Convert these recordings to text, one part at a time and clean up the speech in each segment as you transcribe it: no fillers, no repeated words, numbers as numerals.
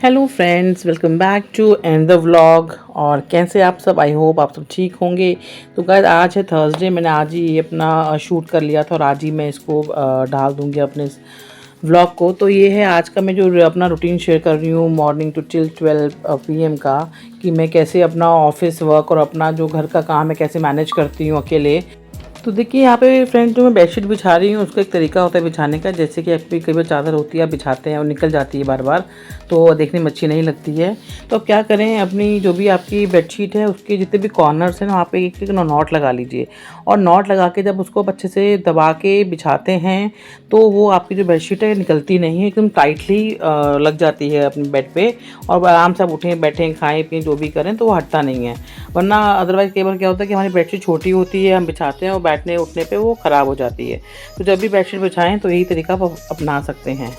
Hello friends, welcome back to and the vlog. और कैसे आप सब? आई होप आप सब ठीक होंगे। तो गाइस, आज है थर्सडे। मैंने आज ही ये अपना शूट कर लिया था और आज ही मैं इसको डाल दूँगी अपने इस व्लॉग को। तो ये है आज का मैं जो अपना रूटीन शेयर कर रही हूँ मॉर्निंग टू टिल 12 PM का, कि मैं कैसे अपना ऑफिस वर्क और अपना जो घर का काम है कैसे मैनेज करती हूँ अकेले। तो देखिए यहाँ पे फ्रेंड, जो मैं बेडशीट बिछा रही हूँ उसका एक तरीका होता है बिछाने का। जैसे कि आपकी कई बार चादर होती है, आप बिछाते हैं और निकल जाती है बार बार, तो देखने में अच्छी नहीं लगती है। तो अब क्या करें, अपनी जो भी आपकी बेडशीट है उसके जितने भी कॉर्नर्स हैं ना, वहाँ पे एक एक नॉट लगा लीजिए। और नॉट लगा के जब उसको अच्छे से दबा के बिछाते हैं तो वो आपकी जो बेडशीट है निकलती नहीं है, एकदम टाइटली लग जाती है अपने बेड पे। और आराम से आप उठें, बैठें, खाएं पिएं, जो भी करें तो वो हटता नहीं है। वरना अदरवाइज़ कई बार क्या होता है कि हमारी बेडशीट छोटी होती है, हम बिछाते हैं और बैठने उठने पे वो ख़राब हो जाती है। तो जब भी बेडशीट बिछाएं तो यही तरीका आप अपना सकते हैं।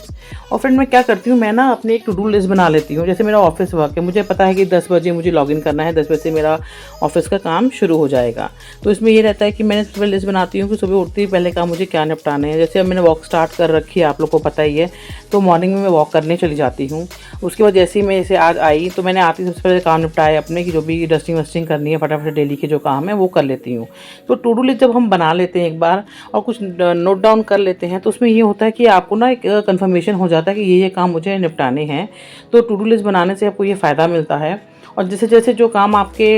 और फिर मैं क्या करती हूँ, मैं ना अपनी एक टू डू लिस्ट बना लेती हूँ। जैसे मेरा ऑफिस वर्क है, मुझे पता है कि 10 बजे मुझे लॉगिन करना है, 10 बजे से मेरा ऑफिस का काम शुरू हो जाएगा। तो इसमें ये रहता है कि मैंने सुबह लिस्ट बनाती हूँ कि सुबह उठते ही पहले काम मुझे क्या निपटाने हैं। जैसे अब मैंने वॉक स्टार्ट कर रखी है, आप लोग को पता ही है। तो मॉर्निंग में मैं वॉक करने चली जाती हूँ। उसके बाद जैसे ही मैं इसे आज आई तो मैंने आती सबसे पहले काम निपटाए अपने, की जो भी डस्टिंग वस्टिंग करनी है फटाफट डेली के जो काम है वो कर लेती हूँ। तो टू डू लिस्ट जब हम बना लेते हैं एक बार और कुछ नोट डाउन कर लेते हैं तो उसमें ये होता है कि आपको ना एक कंफर्मेशन हो जाता है कि ये काम मुझे निपटाने हैं। तो टू डू लिस्ट बनाने से आपको ये फ़ायदा मिलता है। और जैसे जैसे जो काम आपके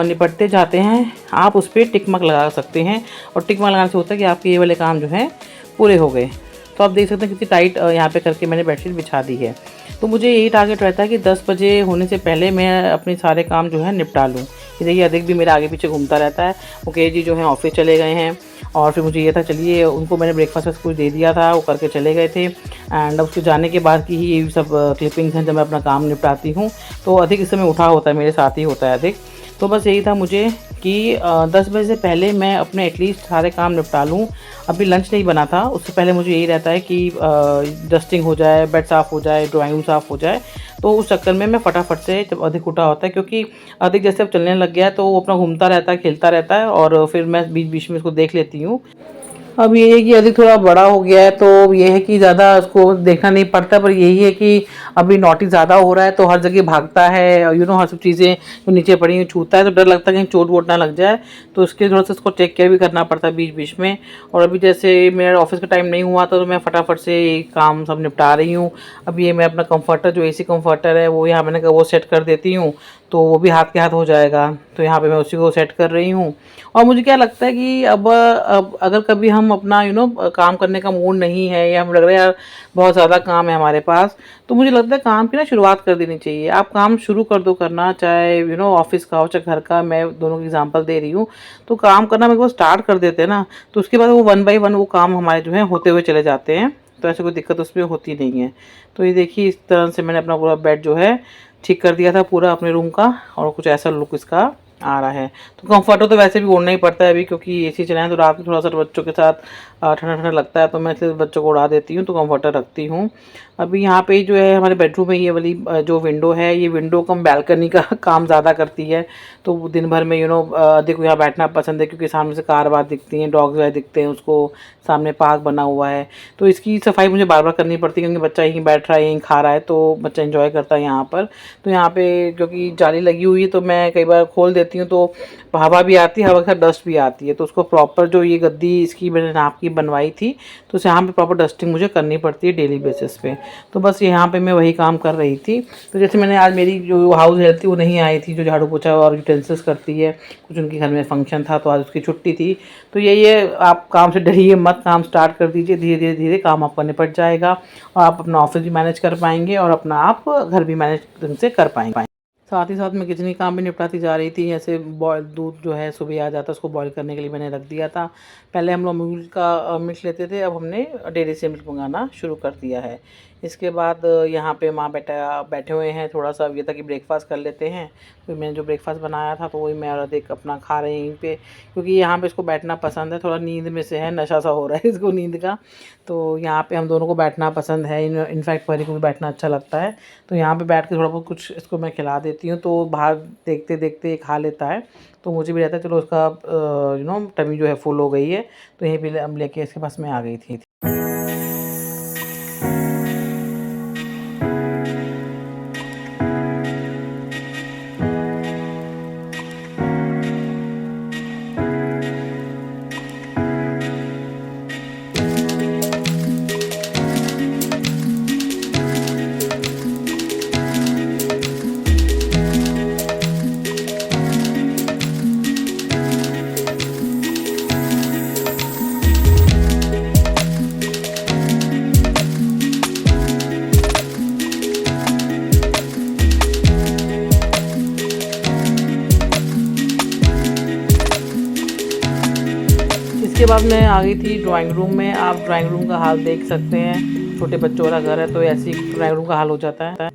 निपटते जाते हैं आप उस पर टिक मार्क लगा सकते हैं। और टिक मार्क लगाने से होता है कि आपके ये वाले काम जो हैं पूरे हो गए। तो आप देख सकते हैं कितनी टाइट यहाँ पे करके मैंने बेडशीट बिछा दी है। तो मुझे यही टारगेट रहता है कि 10 बजे होने से पहले मैं अपने सारे काम जो है निपटा लूँ। ये देखिए, अधिक भी मेरा आगे पीछे घूमता रहता है। ओके जी जो है ऑफिस चले गए हैं और फिर मुझे ये था चलिए उनको मैंने ब्रेकफास्ट कुछ दे दिया था, वो करके चले गए थे। एंड उसके जाने के बाद की ही ये सब क्लिपिंग्स हैं जब मैं अपना काम निपटाती हूँ। तो अधिक इस समय उठा होता है, मेरे साथ ही होता है अधिक। तो बस यही था मुझे कि 10 बजे से पहले मैं अपने एटलीस्ट सारे काम निपटा लूँ। अभी लंच नहीं बना था, उससे पहले मुझे यही रहता है कि डस्टिंग हो जाए, बेड साफ़ हो जाए, ड्राइंग रूम साफ़ हो जाए। तो उस चक्कर में मैं फटाफट से, जब अधिक उठा होता है क्योंकि अधिक जैसे अब चलने लग गया है तो वो अपना घूमता रहता है, खेलता रहता है और फिर मैं बीच बीच में उसको देख लेती हूँ। अब ये है कि अधिक थोड़ा बड़ा हो गया है तो ये है कि ज़्यादा उसको देखना नहीं पड़ता, पर यही है कि अभी नॉटी ज़्यादा हो रहा है तो हर जगह भागता है, हर सब चीज़ें जो नीचे पड़ी हैं छूता है तो डर लगता है कहीं चोट वोट ना लग जाए। तो उसके थोड़ा सा उसको टेक केयर भी करना पड़ता है बीच बीच में। और अभी जैसे मेरा ऑफिस का टाइम नहीं हुआ तो मैं फटाफट से काम सब निपटा रही हूँ। अब ये मैं अपना कंफर्टर, जो AC कंफर्टर है वो यहाँ मैंने कहा वो सेट कर देती हूँ, तो वो भी हाथ के हाथ हो जाएगा। तो यहाँ पे मैं उसी को सेट कर रही हूँ। और मुझे क्या लगता है कि अब अगर कभी हम अपना काम करने का मूड नहीं है या हमें लग रहा है यार बहुत ज़्यादा काम है हमारे पास, तो मुझे लगता है काम की ना शुरुआत कर देनी चाहिए। आप काम शुरू कर दो करना, चाहे ऑफिस का हो चाहे घर का, मैं दोनों की एग्जांपल दे रही हूँ। तो काम करना मेरे को स्टार्ट कर देते हैं ना, तो उसके बाद वो 1 बाय 1 वो काम हमारे जो है होते हुए चले जाते हैं। तो ऐसे कोई दिक्कत उसमें होती नहीं है। तो ये देखिए, इस तरह से मैंने अपना पूरा बेड जो है ठीक कर दिया था पूरा अपने रूम का, और कुछ ऐसा लुक इसका आ रहा है। तो कंफर्टर तो वैसे भी ओढ़ना ही पड़ता है अभी, क्योंकि AC चलाएं तो रात में थोड़ा सा बच्चों के साथ ठंडा ठंडा लगता है, तो मैं इसलिए बच्चों को उड़ा देती हूँ तो कंफर्टर रखती हूँ। अभी यहाँ पे जो है हमारे बेडरूम में ये वाली जो विंडो है, ये विंडो कम बैल्कनी का काम ज़्यादा करती है। तो वो दिन भर में देखो यहाँ बैठना पसंद है क्योंकि सामने से कार वार दिखती हैं, डॉग्स वगैरह दिखते हैं, उसको सामने पार्क बना हुआ है। तो इसकी सफाई मुझे बार बार करनी पड़ती है क्योंकि बच्चा यहीं बैठ रहा है, यहीं खा रहा है, तो बच्चा इंजॉय करता है यहाँ पर। तो यहाँ पे क्योंकि जाली लगी हुई है तो मैं कई बार खोल देती हूँ तो हवा भी आती है, हवा के साथ डस्ट भी आती है। तो उसको प्रॉपर, जो ये गद्दी इसकी मैंने नाप की बनवाई थी, तो यहाँ पे प्रॉपर डस्टिंग मुझे करनी पड़ती है डेली बेसिस पे। तो बस यहाँ पे मैं वही काम कर रही थी। तो जैसे मैंने आज, मेरी जो हाउस हेल्प थी वो नहीं आई थी, जो झाड़ू पोछा और यूटेंसिल्स करती है, कुछ उनके घर में फंक्शन था तो आज उसकी छुट्टी थी। तो यही है, आप काम से डरिए मत, काम स्टार्ट कर दीजिए, धीरे धीरे धीरे काम आपका निपट जाएगा और आप अपना ऑफिस भी मैनेज कर पाएंगे और अपना आप घर भी मैनेज ढंग से कर पाएंगे। साथ ही साथ मैं किचन के काम भी निपटाती जा रही थी। ऐसे बॉयल दूध जो है सुबह आ जाता है, उसको बॉईल करने के लिए मैंने रख दिया था। पहले हम लोग अमूल का मिल्क लेते थे, अब हमने डेयरी से मिल्क मंगाना शुरू कर दिया है। इसके बाद यहाँ पे माँ बेटा बैठे हुए हैं, थोड़ा सा ये था कि ब्रेकफास्ट कर लेते हैं। तो मैंने जो ब्रेकफास्ट बनाया था तो वही मैं और देख अपना खा रही यहीं पे, क्योंकि यहाँ पे इसको बैठना पसंद है। थोड़ा नींद में से है, नशा सा हो रहा है इसको नींद का। तो यहाँ पे हम दोनों को बैठना पसंद है, इनफैक्ट परी को भी बैठना अच्छा लगता है। तो यहाँ पे बैठ के थोड़ा बहुत कुछ इसको मैं खिला देती हूँ, तो बाहर देखते देखते खा लेता है। तो मुझे भी रहता है चलो उसका टमी जो है फुल हो गई है। तो यहीं पे हम लेके इसके पास में आ गई थी। बाद मैं आ गई थी ड्राइंग रूम में। आप ड्राइंग रूम का हाल देख सकते हैं, छोटे बच्चों वाला घर है तो ऐसे ही ड्राइंग रूम का हाल हो जाता है।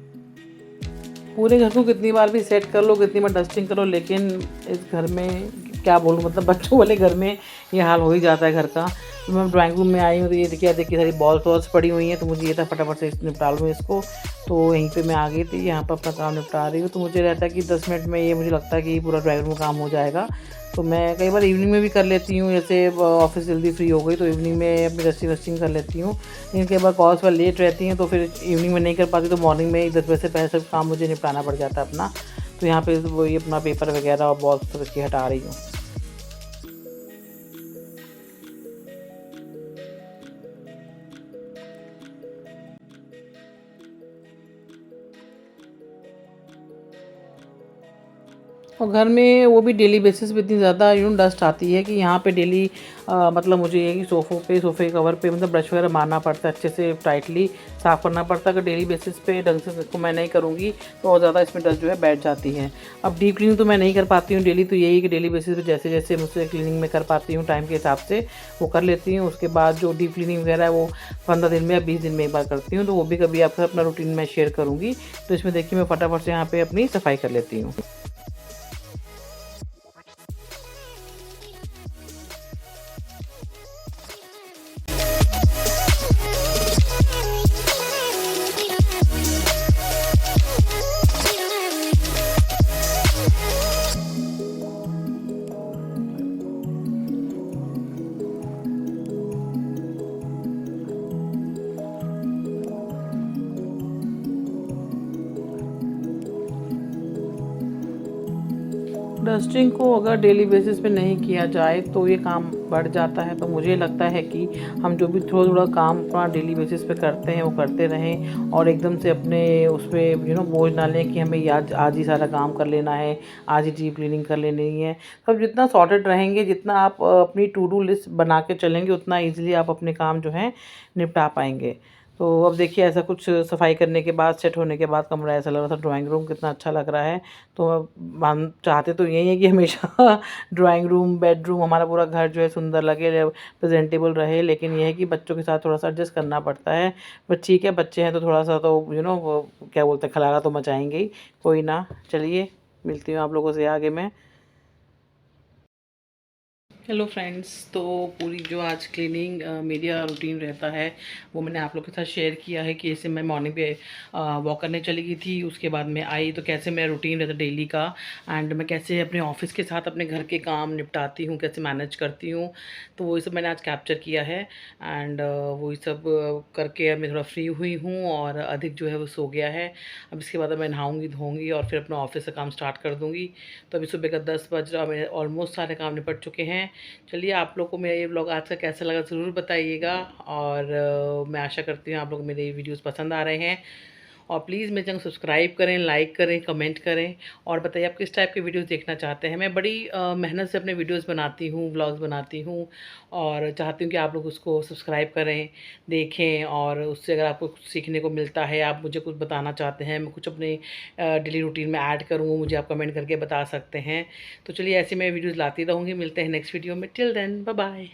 पूरे घर को कितनी बार भी सेट कर लो, कितनी बार डस्टिंग करो, लेकिन इस घर में क्या बोलूँ, मतलब बच्चों वाले घर में ये हाल हो ही जाता है घर का। तो मैं ड्राइंग रूम में आई हूँ तो ये देखिए सारी बॉल्स वॉल्स पड़ी हुई हैं, तो मुझे ये था फटाफट से निपटा लूँ इसको। तो यहीं पे मैं आ गई थी, यहाँ पर अपना काम निपटा रही हूँ। तो मुझे रहता है कि 10 मिनट में ये मुझे लगता है कि पूरा ड्राइंग रूम काम हो जाएगा। तो मैं कई बार इवनिंग में भी कर लेती हूँ, जैसे ऑफिस जल्दी फ्री हो गई तो इवनिंग में अपनी डस्टिंग वस्टिंग कर लेती हूँ। लेकिन कई बार कॉल्स पर लेट रहती हैं तो फिर इवनिंग में नहीं कर पाती, तो मॉर्निंग में ही 10 बजे से पहले सब काम मुझे निपटाना पड़ जाता है अपना। तो यहाँ पे वही अपना पेपर वगैरह और बॉक्स रख के हटा रही हूँ। और घर में वो भी डेली बेसिस पे इतनी ज़्यादा डस्ट आती है कि यहाँ पे डेली मतलब मुझे ये कि सोफ़े कवर पे मतलब ब्रश वगैरह मारना पड़ता है, अच्छे से टाइटली साफ़ करना पड़ता है। अगर डेली बेसिस पे ढंग से इसको मैं नहीं करूँगी तो और ज़्यादा इसमें डस्ट जो है बैठ जाती है। अब डीप क्लीनिंग तो मैं नहीं कर पाती हूँ डेली, तो यही कि डेली बेसिस पे जैसे जैसे मुझसे क्लीनिंग में कर पाती हूँ टाइम के हिसाब से वो कर लेती हूँ। उसके बाद जो डीप क्लीनिंग वगैरह है वो 15 दिन में या 20 दिन में एक बार करती हूँ, तो वो भी कभी आपका अपना रूटीन में शेयर करूँगी। तो इसमें देखिए मैं फटाफट से यहाँ पर अपनी सफाई कर लेती हूँ। डस्टिंग को अगर डेली बेसिस पे नहीं किया जाए तो ये काम बढ़ जाता है। तो मुझे लगता है कि हम जो भी थोड़ा थोड़ा काम अपना डेली बेसिस पे करते हैं वो करते रहें, और एकदम से अपने उस पर बोझ ना लें कि हमें आज आज ही सारा काम कर लेना है, आज ही डीप क्लीनिंग कर लेनी है। सब जितना सॉर्टेड रहेंगे, जितना आप अपनी टू डू लिस्ट बना के चलेंगे, उतना ईजिली आप अपने काम जो है निपटा पाएंगे। तो अब देखिए ऐसा कुछ सफाई करने के बाद, सेट होने के बाद कमरा ऐसा लग रहा था, ड्राइंग रूम कितना अच्छा लग रहा है। तो हम चाहते तो यही है कि हमेशा ड्राइंग रूम, बेडरूम, हमारा पूरा घर जो है सुंदर लगे, प्रेजेंटेबल रहे। लेकिन यह है कि बच्चों के साथ थोड़ा सा एडजस्ट करना पड़ता है। बट ठीक है, बच्चे हैं तो थोड़ा सा तो वो क्या बोलते हैं, खलारा तो मचाएंगे ही। कोई ना, चलिए मिलती हूँ आप लोगों से आगे मैं। हेलो फ्रेंड्स, तो पूरी जो आज क्लीनिंग मेरा रूटीन रहता है वो मैंने आप लोग के साथ शेयर किया है कि जैसे मैं मॉर्निंग पे वॉक करने चली गई थी, उसके बाद मैं आई तो कैसे मेरा रूटीन रहता डेली का, एंड मैं कैसे अपने ऑफिस के साथ अपने घर के काम निपटाती हूँ, कैसे मैनेज करती हूँ। तो वही सब मैंने आज कैप्चर किया है। एंड वही सब करके अब मैं थोड़ा फ्री हुई हूँ और अधिक जो है वो सो गया है। अब इसके बाद मैं नहाऊँगी धोऊँगी और फिर अपना ऑफिस का काम स्टार्ट कर दूँगी। तो अभी सुबह का 10 बज रहा, मेरे ऑलमोस्ट सारे काम निपट चुके हैं। चलिए, आप लोग को मेरा ये व्लॉग आज का कैसा लगा ज़रूर बताइएगा, और मैं आशा करती हूँ आप लोग को मेरे वीडियोस पसंद आ रहे हैं। और प्लीज़ मेरे चैनल सब्सक्राइब करें, लाइक करें, कमेंट करें, और बताइए आप किस टाइप के वीडियोस देखना चाहते हैं। मैं बड़ी मेहनत से अपने वीडियोस बनाती हूँ, व्लॉग्स बनाती हूँ, और चाहती हूँ कि आप लोग उसको सब्सक्राइब करें, देखें, और उससे अगर आपको कुछ सीखने को मिलता है, आप मुझे कुछ बताना चाहते हैं, मैं कुछ अपने डेली रूटीन में ऐड करूँ, मुझे आप कमेंट करके बता सकते हैं। तो चलिए ऐसे मैं वीडियोज़ लाती रहूँगी। मिलते हैं नेक्स्ट वीडियो में। Till then, bye bye.